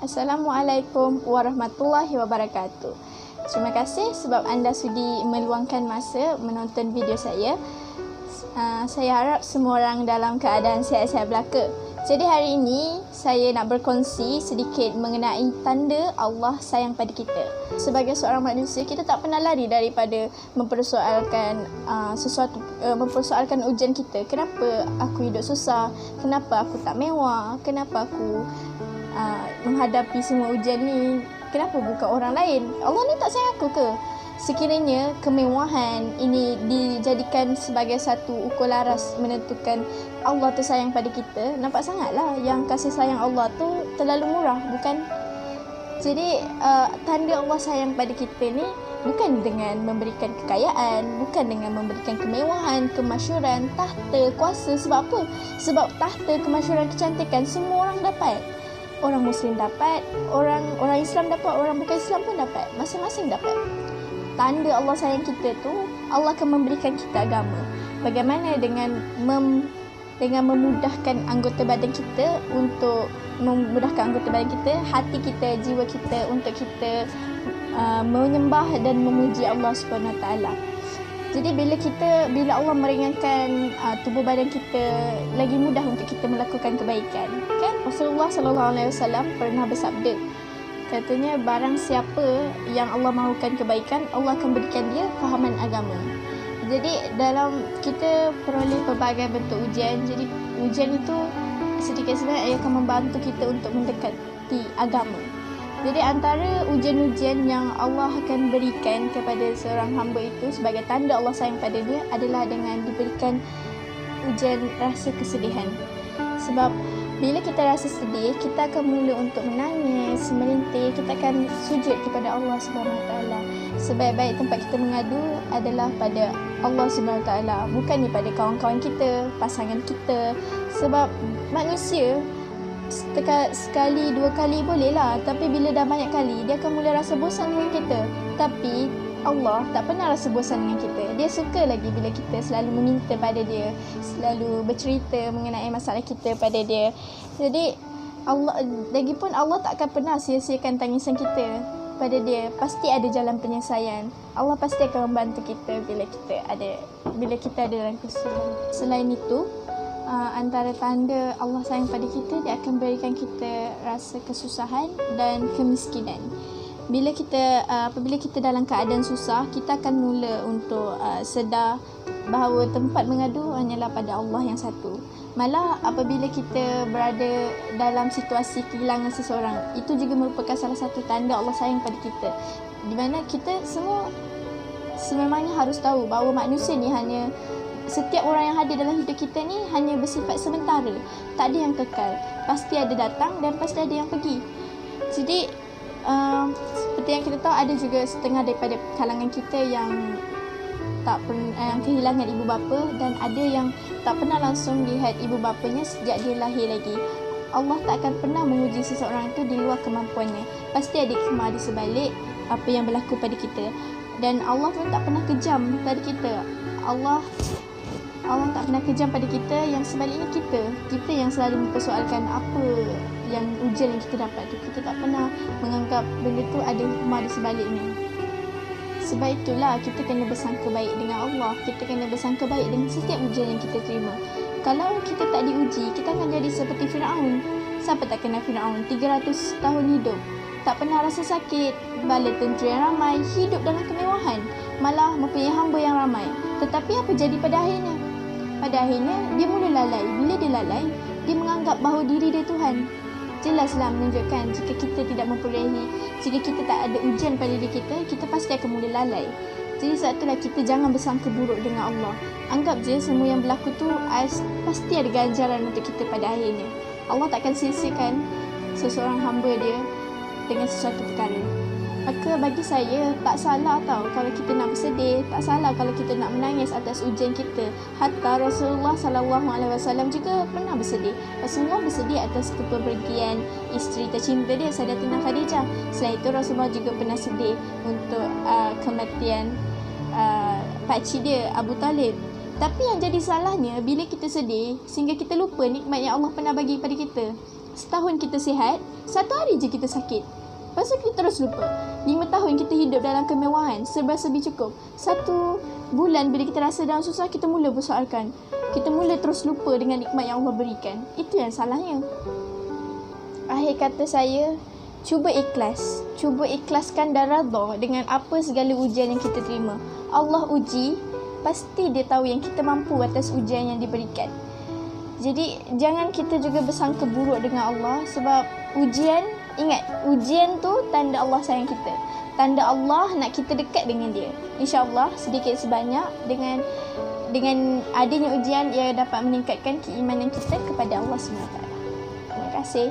Assalamualaikum warahmatullahi wabarakatuh. Terima kasih sebab anda sudi meluangkan masa menonton video saya. Saya harap semua orang dalam keadaan sihat-sihat belaka. Jadi hari ini saya nak berkongsi sedikit mengenai tanda Allah sayang pada kita. Sebagai seorang manusia, kita tak pernah lari daripada mempersoalkan mempersoalkan ujian kita. Kenapa aku hidup susah? Kenapa aku tak mewah? Kenapa aku menghadapi semua ujian ni? Kenapa bukan orang lain? Allah ni tak sayang aku ke? Sekiranya kemewahan ini dijadikan sebagai satu ukur laras menentukan Allah tu sayang pada kita, nampak sangatlah yang kasih sayang Allah tu terlalu murah, bukan? Jadi tanda Allah sayang pada kita ni bukan dengan memberikan kekayaan, bukan dengan memberikan kemewahan, kemasyhuran, tahta, kuasa. Sebab apa? Sebab tahta, kemasyhuran, kecantikan semua orang dapat. Orang Muslim dapat, orang Islam dapat, orang bukan Islam pun dapat. Masing-masing dapat. Tanda Allah sayang kita tu, Allah akan memberikan kita agama. Bagaimana dengan memudahkan anggota badan kita, untuk memudahkan anggota badan kita, hati kita, jiwa kita, untuk kita menyembah dan memuji Allah Subhanahu Wa Taala. Jadi bila Allah meringankan tubuh badan kita, lagi mudah untuk kita melakukan kebaikan. Kan Rasulullah SAW pernah bersabda, katanya barang siapa yang Allah mahukan kebaikan, Allah akan berikan dia fahaman agama. Jadi dalam kita peroleh pelbagai bentuk ujian. Jadi ujian itu sedikit sebanyak akan membantu kita untuk mendekati agama. Jadi antara ujian-ujian yang Allah akan berikan kepada seorang hamba itu sebagai tanda Allah sayang pada dia adalah dengan diberikan ujian rasa kesedihan. Sebab bila kita rasa sedih, kita akan mula untuk menangis, merintih, kita akan sujud kepada Allah Subhanahu Wa Taala. Sebaik-baik tempat kita mengadu adalah pada Allah Subhanahu Wa Taala, bukan pada kawan-kawan kita, pasangan kita. Sebab manusia sekali, dua kali bolehlah, tapi bila dah banyak kali, dia akan mula rasa bosan dengan kita. Tapi Allah tak pernah rasa bosan dengan kita. Dia suka lagi bila kita selalu meminta pada dia, selalu bercerita mengenai masalah kita pada dia. Jadi lagipun Allah tak akan pernah sia-siakan tangisan kita pada dia. Pasti ada jalan penyelesaian. Allah pasti akan membantu kita bila kita ada dalam kesusahan. Selain itu, antara tanda Allah sayang pada kita, dia akan berikan kita rasa kesusahan dan kemiskinan. Apabila kita dalam keadaan susah, kita akan mula untuk sedar bahawa tempat mengadu hanyalah pada Allah yang satu. Malah apabila kita berada dalam situasi kehilangan seseorang, itu juga merupakan salah satu tanda Allah sayang pada kita. Di mana kita semua sememangnya harus tahu bahawa manusia ni setiap orang yang hadir dalam hidup kita ni hanya bersifat sementara. Tak ada yang kekal. Pasti ada datang dan pasti ada yang pergi. Jadi seperti yang kita tahu, ada juga setengah daripada kalangan kita yang kehilangan ibu bapa, dan ada yang tak pernah langsung lihat ibu bapanya sejak dia lahir lagi. Allah tak akan pernah menguji seseorang itu di luar kemampuannya. Pasti ada hikmah di sebalik apa yang berlaku pada kita. Dan Allah pun tak pernah kejam pada kita. Allah tak pernah kejam pada kita. Yang sebaliknya kita yang selalu mempersoalkan apa yang ujian yang kita dapat tu. Kita tak pernah menganggap benda tu ada hikmah di sebaliknya. Sebab itulah kita kena bersangka baik dengan Allah. Kita kena bersangka baik dengan setiap ujian yang kita terima. Kalau kita tak diuji, kita akan jadi seperti Firaun. Siapa tak kenal Firaun? 300 tahun hidup, tak pernah rasa sakit, bala tentera yang ramai, hidup dalam kemewahan, malah mempunyai hamba yang ramai. Tetapi apa jadi pada akhirnya? Pada akhirnya dia mula lalai. Bila dia lalai, dia menganggap bahawa diri dia Tuhan. Jelaslah menunjukkan jika kita tidak memperolehi, jika kita tak ada ujian pada diri kita, kita pasti akan mula lalai. Jadi sebab itulah kita jangan bersangka buruk dengan Allah. Anggap je semua yang berlaku tu pasti ada ganjaran untuk kita pada akhirnya. Allah takkan sia-siakan seseorang hamba dia dengan sesuatu perkara. Maka bagi saya, tak salah tau kalau kita nak bersedih, tak salah kalau kita nak menangis atas ujian kita. Hatta Rasulullah SAW juga pernah bersedih. Rasulullah bersedih atas kepergian isteri tercinta dia, Sayyidatina Khadijah. Selain itu Rasulullah juga pernah sedih untuk kematian pakcik dia, Abu Talib. Tapi yang jadi salahnya, bila kita sedih sehingga kita lupa nikmat yang Allah pernah bagi pada kita. setahun kita sihat, 1 hari je kita sakit. Lepas tu kita terus lupa. 5 tahun kita hidup dalam kemewahan, serba-serbi cukup. 1 bulan bila kita rasa dalam susah, kita mula bersoalkan. Kita mula terus lupa dengan nikmat yang Allah berikan. Itu yang salahnya. Akhir kata saya, cuba ikhlas. Cuba ikhlaskan dan redha dengan apa segala ujian yang kita terima. Allah uji, pasti dia tahu yang kita mampu atas ujian yang diberikan. Jadi jangan kita juga bersangka buruk dengan Allah, sebab ujian, ingat, ujian tu tanda Allah sayang kita. Tanda Allah nak kita dekat dengan dia. InsyaAllah sedikit sebanyak dengan adanya ujian, ia dapat meningkatkan keimanan kita kepada Allah SWT. Terima kasih.